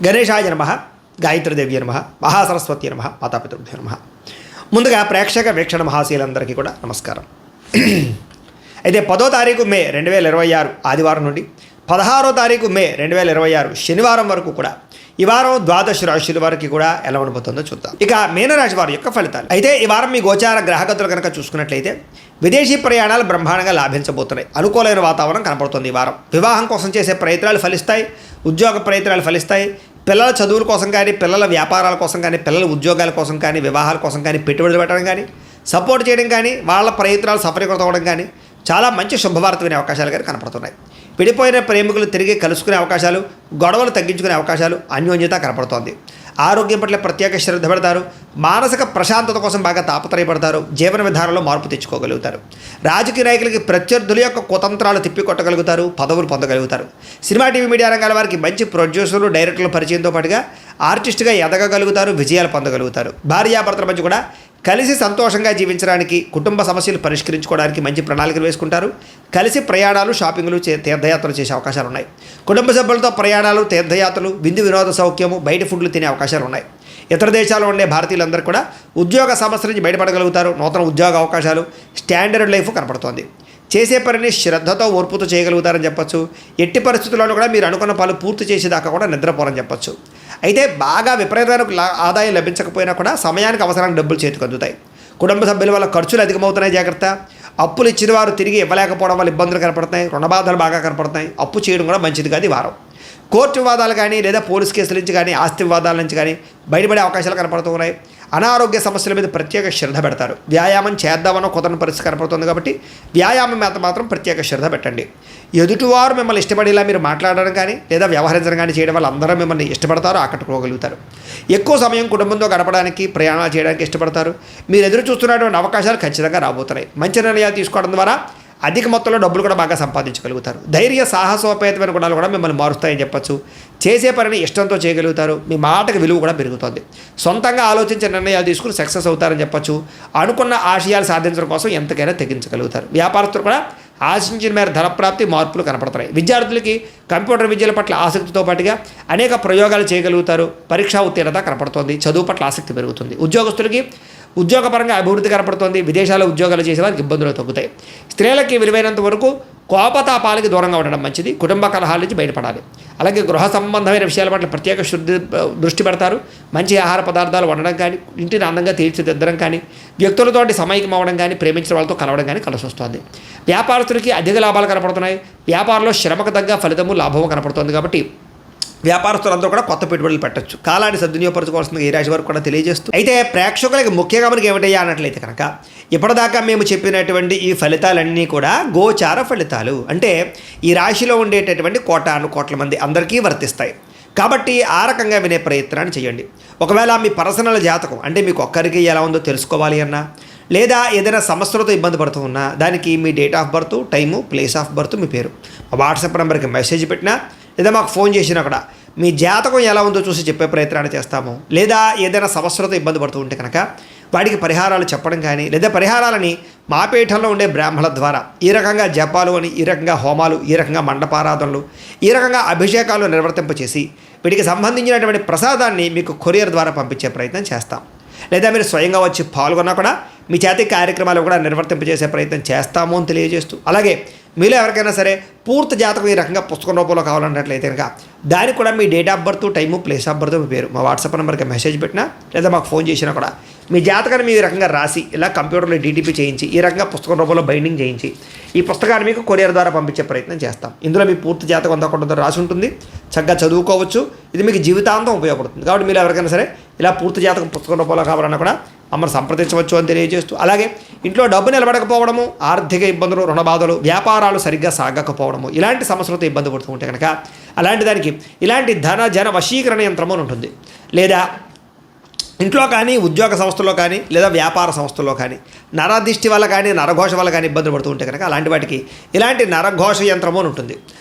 గణేశాయ నమః, గాయత్రీదేవి నమః, మహాసరస్వతి నమః, మాతాపితృభ్యో నమః. ముందుగా ప్రేక్షక వీక్షణ మహాశీలందరికీ కూడా నమస్కారం. అయితే 10వ తారీఖు మే 2026 ఆదివారం నుండి 16వ తారీఖు మే 2026 శనివారం వరకు కూడా ఈ వారం ద్వాదశ రాశుల వారికి కూడా ఎలా ఉండబోతుందో చూద్దాం. ఇక మీనరాశి వారి యొక్క ఫలితాలు. అయితే ఈ వారం మీ గోచార గ్రహగతులు కనుక చూసుకున్నట్లయితే విదేశీ ప్రయాణాలు బ్రహ్మాండంగా లాభించబోతున్నాయి. అనుకూలమైన వాతావరణం కనపడుతుంది. ఈ వారం వివాహం కోసం చేసే ప్రయత్నాలు ఫలిస్తాయి, ఉద్యోగ ప్రయత్నాలు ఫలిస్తాయి. పిల్లల చదువుల కోసం కానీ, పిల్లల వ్యాపారాల కోసం కానీ, పిల్లల ఉద్యోగాల కోసం కానీ, వివాహాల కోసం కానీ, పెట్టుబడులు పెట్టడం కానీ, సపోర్ట్ చేయడం కానీ, వాళ్ళ ప్రయత్నాలు సఫలీకృతం అవ్వడం కానీ చాలా మంచి శుభవార్త వినే అవకాశాలు కానీ కనపడుతున్నాయి. విడిపోయిన ప్రేమికులు తిరిగి కలుసుకునే అవకాశాలు, గొడవలు తగ్గించుకునే అవకాశాలు, అన్యోన్యత కనపడుతోంది. ఆరోగ్యం పట్ల ప్రత్యేక శ్రద్ధ పెడతారు. మానసిక ప్రశాంతత కోసం బాగా తాపత్రయపడతారు. జీవన విధానంలో మార్పు తెచ్చుకోగలుగుతారు. రాజకీయ నాయకులకి ప్రత్యర్థుల యొక్క కుతంత్రాలు తిప్పికొట్టగలుగుతారు. పదవులు పొందగలుగుతారు. సినిమా టీవీ మీడియా రంగాల వారికి మంచి ప్రొడ్యూసర్లు, డైరెక్టర్ల పరిచయంతో పాటుగా ఆర్టిస్ట్గా ఎదగగలుగుతారు. విజయాలు పొందగలుగుతారు. భార్యాభర్తల మధ్య కూడా కలిసి సంతోషంగా జీవించడానికి, కుటుంబ సమస్యలు పరిష్కరించుకోవడానికి మంచి ప్రణాళికలు వేసుకుంటారు. కలిసి ప్రయాణాలు, షాపింగ్లు, తీర్థయాత్రలు చేసే అవకాశాలు ఉన్నాయి. కుటుంబ సభ్యులతో ప్రయాణాలు, తీర్థయాత్రలు, విందు వినోద సౌఖ్యము, బయట ఫుడ్లు తినే అవకాశాలు ఉన్నాయి. ఇతర దేశాల్లో ఉండే భారతీయులందరూ కూడా ఉద్యోగ సమస్యల నుంచి బయటపడగలుగుతారు. నూతన ఉద్యోగ అవకాశాలు, స్టాండర్డ్ లైఫ్ కనపడుతోంది. చేసే పనిని శ్రద్ధతో, ఓర్పుతో చేయగలుగుతారని చెప్పొచ్చు. ఎట్టి పరిస్థితుల్లోనూ కూడా మీరు అనుకున్న పనులు పూర్తి చేసేదాకా కూడా నిద్రపోరని చెప్పొచ్చు. అయితే బాగా విపరీతమైన ఆదాయం లభించకపోయినా కూడా సమయానికి అవసరానికి డబ్బులు చేతికి అందుతాయి. కుటుంబ సభ్యుల వల్ల ఖర్చులు అధికమవుతున్నాయి, జాగ్రత్త. అప్పులు ఇచ్చిన వారు తిరిగి ఇవ్వలేకపోవడం వల్ల ఇబ్బందులు కనపడుతున్నాయి. రుణబాధలు బాగా కనపడుతున్నాయి. అప్పు చేయడం కూడా మంచిది కాదు ఈ వారం. కోర్టు వివాదాలు కానీ, లేదా పోలీస్ కేసుల నుంచి కానీ, ఆస్తి వివాదాల నుంచి కానీ బయటపడే అవకాశాలు కనపడుతూ ఉన్నాయి. అనారోగ్య సమస్యల మీద ప్రత్యేక శ్రద్ధ పెడతారు. వ్యాయామం చేద్దామనో కుదరని పరిస్థితి కనపడుతుంది కాబట్టి వ్యాయామం మీద మాత్రం ప్రత్యేక శ్రద్ధ పెట్టండి. ఎదుటివారు మిమ్మల్ని ఇష్టపడేలా మీరు మాట్లాడడం కానీ, లేదా వ్యవహరించడం కానీ చేయడం వల్ల అందరూ మిమ్మల్ని ఇష్టపడతారు, ఆకట్టుకోగలుగుతారు. ఎక్కువ సమయం కుటుంబంతో గడపడానికి, ప్రయాణాలు చేయడానికి ఇష్టపడతారు. మీరు ఎదురు చూస్తున్నటువంటి అవకాశాలు ఖచ్చితంగా రాబోతున్నాయి. మంచి నిర్ణయాలు తీసుకోవడం ద్వారా అధిక మొత్తంలో డబ్బులు కూడా బాగా సంపాదించగలుగుతారు. ధైర్య సాహసోపేతమైన గుణాలు కూడా మిమ్మల్ని మారుస్తాయని చెప్పచ్చు. చేసే పనిని ఇష్టంతో చేయగలుగుతారు. మీ మాటకు విలువ కూడా పెరుగుతుంది. సొంతంగా ఆలోచించే నిర్ణయాలు తీసుకుని సక్సెస్ అవుతారని చెప్పచ్చు. అనుకున్న ఆశయాలు సాధించడం కోసం ఎంతకైనా తెగించగలుగుతారు. వ్యాపారస్తులు కూడా ఆశించిన మేర ధనప్రాప్తి, మార్పులు కనపడుతున్నాయి. విద్యార్థులకి కంప్యూటర్ విద్యల పట్ల ఆసక్తితో పాటుగా అనేక ప్రయోగాలు చేయగలుగుతారు. పరీక్షా ఉత్తీర్ణత కనపడుతోంది. చదువు పట్ల ఆసక్తి పెరుగుతుంది. ఉద్యోగస్తులకి ఉద్యోగపరంగా అభివృద్ధి కనపడుతోంది. విదేశాల్లో ఉద్యోగాలు చేసే వారికి ఇబ్బందులు తగ్గుతాయి. స్త్రీలకి విలువైనంత వరకు కోపతాపాలకి దూరంగా ఉండడం మంచిది. కుటుంబ కలహాల నుంచి బయటపడాలి. అలాగే గృహ సంబంధమైన విషయాల పట్ల ప్రత్యేక దృష్టి పెడతారు. మంచి ఆహార పదార్థాలు వండడం కానీ, ఇంటిని అందంగా తీర్చిదిద్దడం కానీ, వ్యక్తులతోటి సమైక్యం అవ్వడం కానీ, ప్రేమించిన వాళ్ళతో కలవడం కానీ కలిసి వస్తుంది. వ్యాపారస్తులకి అధిక లాభాలు కనపడుతున్నాయి. వ్యాపారంలో శ్రమకు తగ్గ ఫలితము, లాభము కనపడుతుంది. కాబట్టి వ్యాపారస్తులందరూ కూడా కొత్త పెట్టుబడులు పెట్టచ్చు. కాలాన్ని సద్వినియోగపరచుకోవాల్సింది ఈ రాశి వారికి కూడా తెలియజేస్తూ, అయితే ప్రేక్షకులకి ముఖ్యంగా మనకి ఏమిటయ్యా అన్నట్లయితే కనుక ఇప్పటిదాకా మేము చెప్పినటువంటి ఈ ఫలితాలన్నీ కూడా గోచార ఫలితాలు. అంటే ఈ రాశిలో ఉండేటటువంటి కోట్ల మంది అందరికీ వర్తిస్తాయి. కాబట్టి ఆ రకంగా వినే ప్రయత్నాన్ని చేయండి. ఒకవేళ మీ పర్సనల్ జాతకం అంటే మీకు ఒక్కరికి ఎలా ఉందో తెలుసుకోవాలి అన్నా, లేదా ఏదైనా సమస్యలతో ఇబ్బంది పడుతూ ఉన్నా, దానికి మీ date of birth, time, place of birth, మీ పేరు వాట్సాప్ నెంబర్కి మెసేజ్ పెట్టినా, లేదా మాకు ఫోన్ చేసినా కూడా మీ జాతకం ఎలా ఉందో చూసి చెప్పే ప్రయత్నాన్ని చేస్తాము. లేదా ఏదైనా సమస్యలతో ఇబ్బంది పడుతూ ఉంటే కనుక వాటికి పరిహారాలు చెప్పడం కానీ, లేదా పరిహారాలని మా పీఠంలో ఉండే బ్రాహ్మణుల ద్వారా ఈ రకంగా జపాలు అని, ఈ రకంగా హోమాలు, ఈ రకంగా మండపారాధనలు, ఈ రకంగా అభిషేకాలు నిర్వర్తింపచేసి వీటికి సంబంధించినటువంటి ప్రసాదాన్ని మీకు కొరియర్ ద్వారా పంపించే ప్రయత్నం చేస్తాం. లేదా మీరు స్వయంగా వచ్చి పాల్గొన్నా కూడా మీ చేతి కార్యక్రమాలు కూడా నిర్వర్తింపజేసే ప్రయత్నం చేస్తాము అని తెలియజేస్తూ, అలాగే మీలో ఎవరికైనా సరే పూర్తి జాతకం ఈ రకంగా పుస్తకం రూపంలో కావాలన్నట్లయితే కనుక దానికి కూడా మీ date of birth, time, place of birth, మీ పేరు మా వాట్సాప్ నెంబర్కి మెసేజ్ పెట్టినా, లేదా మాకు ఫోన్ చేసినా కూడా మీ జాతకాన్ని మీ రకంగా రాసి ఇలా కంప్యూటర్లో డీటీపీ చేయించి ఈ రకంగా పుస్తకం రూపంలో బైండింగ్ చేయించి ఈ పుస్తకాన్ని మీకు కొరియర్ ద్వారా పంపించే ప్రయత్నం చేస్తాం. ఇందులో మీ పూర్తి జాతకం అంతా కూడా రాసి ఉంటుంది. చక్కగా చదువుకోవచ్చు. ఇది మీకు జీవితాంతం ఉపయోగపడుతుంది. కాబట్టి మీరు ఎవరికైనా సరే ఇలా పూర్తి జాతకం పుస్తకం రూపంలో కావాలన్నా కూడా మమ్మల్ని సంప్రదించవచ్చు అని తెలియజేస్తూ, అలాగే ఇంట్లో డబ్బు నిలబడకపోవడము, ఆర్థిక ఇబ్బందులు, రుణబాధలు, వ్యాపారాలు సరిగ్గా సాగకపోవడము, ఇలాంటి సమస్యలతో ఇబ్బంది పడుతూ ఉంటే కనుక అలాంటి దానికి ఇలాంటి జన వశీకరణ యంత్రము అని ఉంటుంది. లేదా ఇంట్లో కానీ, ఉద్యోగ సంస్థల్లో కానీ, లేదా వ్యాపార సంస్థల్లో కానీ నరదిష్టి వల్ల కానీ, నరఘోష వల్ల కానీ ఇబ్బందులు పడుతూ ఉంటే కనుక అలాంటి వాటికి ఇలాంటి నరఘోష యంత్రము అని ఉంటుంది.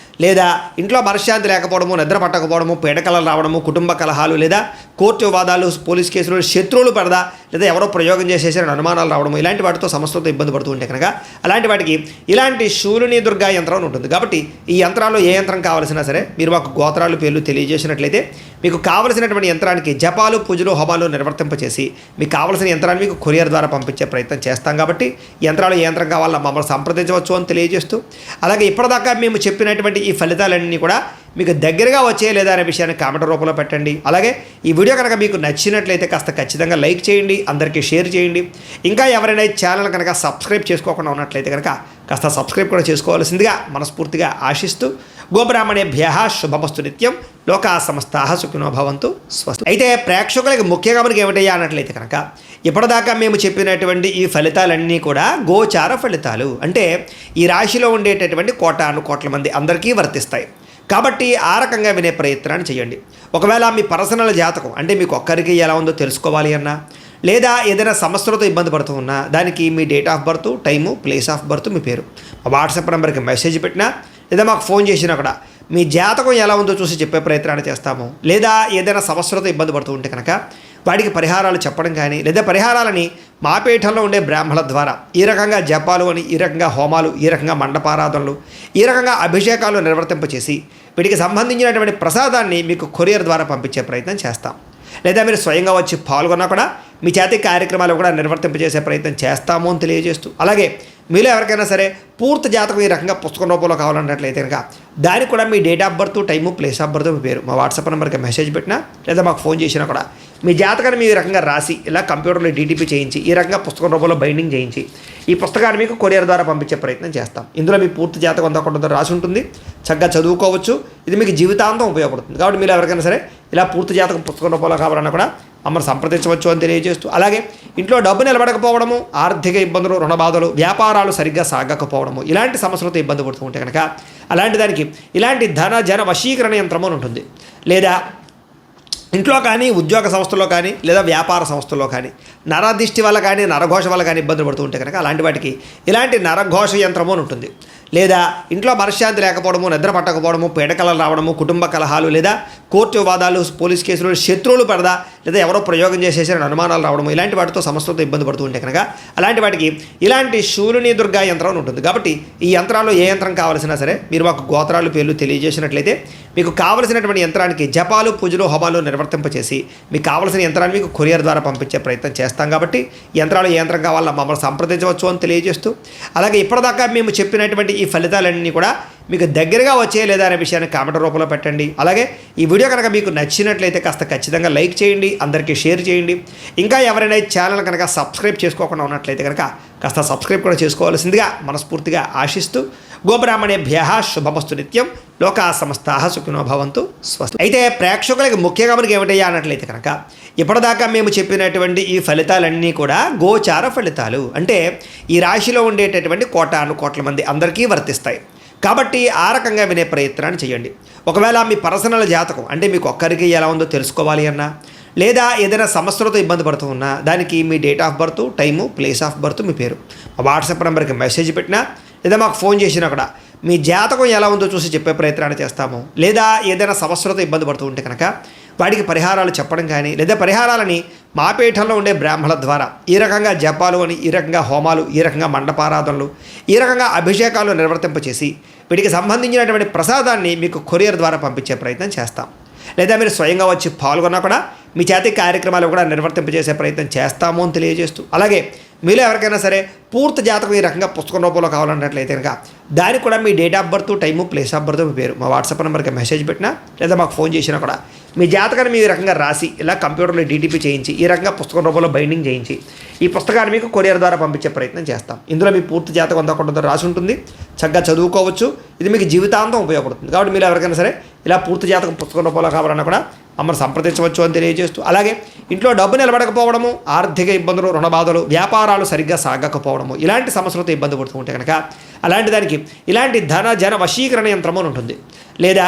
లేదా ఇంట్లో మనశ్శాంతి లేకపోవడము, నిద్ర పట్టకపోవడము, పీడకలలు రావడము, కుటుంబ కలహాలు లేదా కోర్టు వివాదాలు, పోలీస్ కేసులు, శత్రువులు పడదా లేదా ఎవరో ప్రయోగం చేసేసారని అనుమానాలు రావడము, ఇలాంటి వాటితో సమస్యలతో ఇబ్బంది పడుతూ ఉంటే కనుక అలాంటి వాటికి ఇలాంటి శూలిని దుర్గా యంత్రం ఉంటుంది. కాబట్టి ఈ యంత్రాల్లో ఏ యంత్రం కావాల్సినా సరే మీరు మాకు గోత్రాలు పేర్లు తెలియజేసినట్లయితే మీకు కావలసినటువంటి యంత్రానికి జపాలు, పూజలు, హోమాలు నిర్వర్తింపచేసి మీకు కావలసిన యంత్రాన్ని మీకు కొరియర్ ద్వారా పంపించే ప్రయత్నం చేస్తాం. కాబట్టి యంత్రాలు ఏ యంత్రం కావాలో మమ్మల్ని సంప్రదించవచ్చు అని తెలియజేస్తూ, అలాగే ఇప్పటిదాకా మేము చెప్పినటువంటి ఈ ఫలితాలన్నీ కూడా మీకు దగ్గరగా వచ్చే లేదా అనే విషయాన్ని కామెంట్ రూపంలో పెట్టండి. అలాగే ఈ వీడియో కనుక మీకు నచ్చినట్లయితే కాస్త ఖచ్చితంగా లైక్ చేయండి, అందరికీ షేర్ చేయండి. ఇంకా ఎవరైనా ఈ ఛానల్ కనుక సబ్స్క్రైబ్ చేసుకోకుండా ఉన్నట్లయితే కనుక కాస్త సబ్స్క్రైబ్ కూడా చేసుకోవాల్సిందిగా మనస్ఫూర్తిగా ఆశిస్తూ, గోబ్రాహ్మణేభ్యః శుభమస్తు నిత్యం, లోకా సమస్తాః సుఖినో భవంతు, స్వస్తి. అయితే ప్రేక్షకులకి ముఖ్యంగా మనకి ఏమిటయ్యా అన్నట్లయితే కనుక ఇప్పటిదాకా మేము చెప్పినటువంటి ఈ ఫలితాలన్నీ కూడా గోచార ఫలితాలు, అంటే ఈ రాశిలో ఉండేటటువంటి కోటాను కోట్ల మంది అందరికీ వర్తిస్తాయి. కాబట్టి ఆ రకంగా వినే ప్రయత్నాన్ని చేయండి. ఒకవేళ మీ పర్సనల్ జాతకం అంటే మీకు ఒక్కరికి ఎలా ఉందో తెలుసుకోవాలి అన్నా, లేదా ఏదైనా సమస్యలతో ఇబ్బంది పడుతూ ఉన్నా దానికి మీ date of birth, time, place of birth, మీ పేరు మా వాట్సాప్ నెంబర్కి మెసేజ్ పెట్టినా లేదా మాకు ఫోన్ చేసినా కూడా మీ జాతకం ఎలా ఉందో చూసి చెప్పే ప్రయత్నాన్ని చేస్తాము. లేదా ఏదైనా సమస్యలతో ఇబ్బంది పడుతూ ఉంటే కనుక వాటికి పరిహారాలు చెప్పడం కానీ, లేదా పరిహారాలని మా పీఠంలో ఉండే బ్రాహ్మణుల ద్వారా ఈ రకంగా జపాలు అని, ఈ రకంగా హోమాలు, ఈ రకంగా మండపారాధనలు, ఈ రకంగా అభిషేకాలు నిర్వర్తింపచేసి వీటికి సంబంధించినటువంటి ప్రసాదాన్ని మీకు కొరియర్ ద్వారా పంపించే ప్రయత్నం చేస్తాం. లేదా మీరు స్వయంగా వచ్చి పాల్గొన్నా కూడా మీ చేతి కార్యక్రమాలు కూడా నిర్వర్తింపజేసే ప్రయత్నం చేస్తాము అని తెలియజేస్తూ, అలాగే మీలో ఎవరికైనా సరే పూర్తి జాతకం ఈ రకంగా పుస్తకం రూపంలో కావాలన్నట్లయితే కనుక దానికి కూడా మీ date of birth, time, place of birth, మీ పేరు మా వాట్సాప్ నెంబర్కి మెసేజ్ పెట్టినా లేదా మాకు ఫోన్ చేసినా కూడా మీ జాతకాన్ని మీ రకంగా రాసి ఇలా కంప్యూటర్లో డీటీపీ చేయించి ఈ రకంగా పుస్తకం రూపంలో బైండింగ్ చేయించి ఈ పుస్తకాన్ని మీకు కొరియర్ ద్వారా పంపించే ప్రయత్నం చేస్తాం. ఇందులో మీ పూర్తి జాతకం అంతా కొంత రాసి ఉంటుంది, చక్కగా చదువుకోవచ్చు. ఇది మీకు జీవితాంతం ఉపయోగపడుతుంది. కాబట్టి మీరు ఎవరికైనా సరే ఇలా పూర్తి జాతకం పుస్తకం రూపంలో కావాలన్నా కూడా మమ్మల్ని సంప్రదించవచ్చు అని తెలియజేస్తూ, అలాగే ఇంట్లో డబ్బు నిలబడకపోవడము, ఆర్థిక ఇబ్బందులు, రుణ బాధలు, వ్యాపారాలు సరిగ్గా సాగకపోవడము, ఇలాంటి సమస్యలతో ఇబ్బంది పడుతూ ఉంటే కనుక అలాంటి దానికి ఇలాంటి ధన జన వశీకరణ యంత్రం అని ఉంటుంది. లేదా ఇంట్లో కానీ, ఉద్యోగ సంస్థల్లో కానీ, లేదా వ్యాపార సంస్థల్లో కానీ నరదిష్టి వల్ల కానీ, నరఘోష వల్ల కానీ ఇబ్బందులు పడుతూ ఉంటే కనుక అలాంటి వాటికి ఇలాంటి నరఘోష యంత్రము అని ఉంటుంది. లేదా ఇంట్లో మనశ్శాంతి లేకపోవడము, నిద్ర పట్టకపోవడము, పీడకలలు రావడము, కుటుంబ కలహాలు లేదా కోర్టు వివాదాలు, పోలీస్ కేసులు, శత్రువులు పడదా లేదా ఎవరో ప్రయోగం చేసేసారని అనుమానాలు రావడము, ఇలాంటి వాటితో సమస్యలతో ఇబ్బంది పడుతూ ఉంటే కనుక అలాంటి వాటికి ఇలాంటి శూలిని దుర్గా యంత్రం అని ఉంటుంది. కాబట్టి ఈ యంత్రాల్లో ఏ యంత్రం కావాల్సినా సరే మీరు మాకు గోత్రాలు పేర్లు తెలియజేసినట్లయితే మీకు కావలసినటువంటి యంత్రానికి జపాలు, పూజలు, హోమాలు నిర్వర్తింపచేసి మీకు కావలసిన యంత్రాన్ని మీకు కొరియర్ ద్వారా పంపించే ప్రయత్నం చేస్తాం. కాబట్టి యంత్రాలు ఏ యంత్రం కావాలో మమ్మల్ని సంప్రదించవచ్చు అని తెలియజేస్తూ, అలాగే ఇప్పటిదాకా మేము చెప్పినటువంటి ఈ ఫలితాలన్నీ కూడా మీకు దగ్గరగా వచ్చే లేదా అనే విషయాన్ని కామెంట్ రూపంలో పెట్టండి. అలాగే ఈ వీడియో కనుక మీకు నచ్చినట్లయితే కాస్త ఖచ్చితంగా లైక్ చేయండి, అందరికీ షేర్ చేయండి. ఇంకా ఎవరైనా ఈ ఛానల్ కనుక సబ్స్క్రైబ్ చేసుకోకుండా ఉన్నట్లయితే కనుక కాస్త సబ్స్క్రైబ్ కూడా చేసుకోవాల్సిందిగా మనస్ఫూర్తిగా ఆశిస్తూ, గోబ్రాహ్మణేభ్యః శుభమస్తు నిత్యం, లోకా సమస్తాః సుఖినో భవంతు, స్వస్తి. అయితే ప్రేక్షకులకి ముఖ్యంగా మనకి ఏమిటయ్యా అన్నట్లయితే కనుక ఇప్పటిదాకా మేము చెప్పినటువంటి ఈ ఫలితాలన్నీ కూడా గోచార ఫలితాలు, అంటే ఈ రాశిలో ఉండేటటువంటి కోటాను కోట్ల మంది అందరికీ వర్తిస్తాయి. కాబట్టి ఆ రకంగా వినే ప్రయత్నాన్ని చేయండి. ఒకవేళ మీ పర్సనల్ జాతకం అంటే మీకు ఒక్కరికి ఎలా ఉందో తెలుసుకోవాలి అన్నా, లేదా ఏదైనా సమస్యలతో ఇబ్బంది పడుతూ ఉన్నా దానికి మీ date of birth, time, place of birth, మీ పేరు మా వాట్సాప్ నెంబర్కి మెసేజ్ పెట్టినా లేదా మాకు ఫోన్ చేసినా కూడా మీ జాతకం ఎలా ఉందో చూసి చెప్పే ప్రయత్నాన్ని చేస్తాము. లేదా ఏదైనా సమస్యలతో ఇబ్బంది పడుతూ ఉంటే కనుక వాటికి పరిహారాలు చెప్పడం కానీ, లేదా పరిహారాలని మా పీఠంలో ఉండే బ్రాహ్మణుల ద్వారా ఈ రకంగా జపాలు అని, ఈ రకంగా హోమాలు, ఈ రకంగా మండపారాధనలు, ఈ రకంగా అభిషేకాలు నిర్వర్తింపచేసి వీటికి సంబంధించినటువంటి ప్రసాదాన్ని మీకు కొరియర్ ద్వారా పంపించే ప్రయత్నం చేస్తాం. లేదా మీరు స్వయంగా వచ్చి పాల్గొన్నా కూడా మీ చేతి కార్యక్రమాలు కూడా నిర్వర్తింపజేసే ప్రయత్నం చేస్తాము అని తెలియజేస్తూ, అలాగే మీలో ఎవరికైనా సరే పూర్తి జాతకం ఈ రకంగా పుస్తకం రూపంలో కావాలన్నట్లయితే కనుక దానికి కూడా మీ date of birth, time, place of birth, మీ పేరు మా వాట్సాప్ నెంబర్కి మెసేజ్ పెట్టినా లేదా మాకు ఫోన్ చేసినా కూడా మీ జాతకాన్ని మీ రకంగా రాసి ఇలా కంప్యూటర్లో డీటీపీ చేయించి ఈ రకంగా పుస్తకం రూపంలో బైండింగ్ చేయించి ఈ పుస్తకాన్ని మీకు కొరియర్ ద్వారా పంపించే ప్రయత్నం చేస్తాం. ఇందులో మీ పూర్తి జాతకం అంతా కొంత రాసి ఉంటుంది, చక్కగా చదువుకోవచ్చు. ఇది మీకు జీవితాంతం ఉపయోగపడుతుంది. కాబట్టి మీరు ఎవరికైనా సరే ఇలా పూర్తి జాతకం పుస్తకం రూపంలో కావాలన్నా కూడా మమ్మల్ని సంప్రదించవచ్చు అని తెలియజేస్తూ, అలాగే ఇంట్లో డబ్బు నిలబడకపోవడము, ఆర్థిక ఇబ్బందులు, రుణ బాధలు, వ్యాపారాలు సరిగ్గా సాగకపోవడము, ఇలాంటి సమస్యలతో ఇబ్బంది పడుతూ ఉంటే కనుక అలాంటి దానికి ఇలాంటి ధన జన వశీకరణ యంత్రం అని ఉంటుంది. లేదా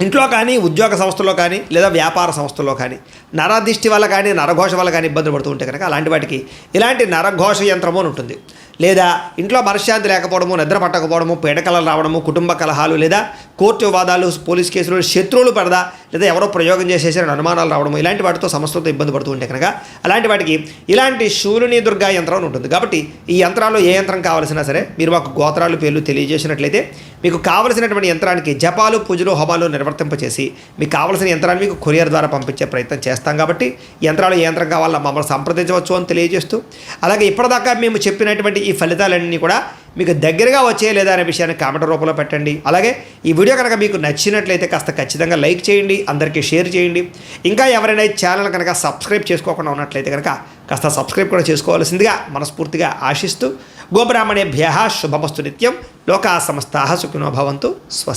ఇంట్లో కానీ, ఉద్యోగ సంస్థల్లో కానీ, లేదా వ్యాపార సంస్థల్లో కానీ నరదిష్టి వల్ల కానీ నరఘోష వల్ల కానీ ఇబ్బందులు పడుతూ ఉంటే కనుక అలాంటి వాటికి ఇలాంటి నరఘోష యంత్రము అని ఉంటుంది. లేదా ఇంట్లో మనశ్శాంతి లేకపోవడము, నిద్ర పట్టకపోవడము, పీడకలలు రావడము, కుటుంబ కలహాలు, లేదా కోర్టు వివాదాలు, పోలీస్ కేసులు, శత్రువులు పడదా, లేదా ఎవరో ప్రయోగం చేసేసిన అనుమానాలు రావడము, ఇలాంటి వాటితో సమస్యలతో ఇబ్బంది పడుతూ ఉంటే కనుక అలాంటి వాటికి ఇలాంటి శూలిని దుర్గా యంత్రం అని ఉంటుంది. కాబట్టి ఈ యంత్రాల్లో ఏ యంత్రం కావాల్సినా సరే మీరు మాకు గోత్రాలు పేర్లు తెలియజేసినట్లయితే మీకు కావలసినటువంటి యంత్రానికి జపాలు, పూజలు, హోమాలు నిర్వర్తింపచేసి మీకు కావలసిన యంత్రాన్ని మీకు కొరియర్ ద్వారా పంపించే ప్రయత్నం చేస్తాం. కాబట్టి యంత్రాలు ఏ యంత్రం కావాలో మమ్మల్ని సంప్రదించవచ్చు అని తెలియజేస్తూ, అలాగే ఇప్పటిదాకా మేము చెప్పినటువంటి ఈ ఫలితాలన్నీ కూడా మీకు దగ్గరగా వచ్చే లేదా అనే విషయాన్ని కామెంట్ రూపంలో పెట్టండి. అలాగే ఈ వీడియో కనుక మీకు నచ్చినట్లయితే కాస్త ఖచ్చితంగా లైక్ చేయండి, అందరికీ షేర్ చేయండి. ఇంకా ఎవరైనా ఈ ఛానల్ కనుక సబ్స్క్రైబ్ చేసుకోకుండా ఉన్నట్లయితే కనుక కాస్త సబ్స్క్రైబ్ కూడా చేసుకోవాల్సిందిగా మనస్ఫూర్తిగా ఆశిస్తూ, గోబ్రాహ్మణేభ్యః శుభమస్తు నిత్యం, లోకా సమస్తాః సుఖినో భవంతు. స్వస్తి.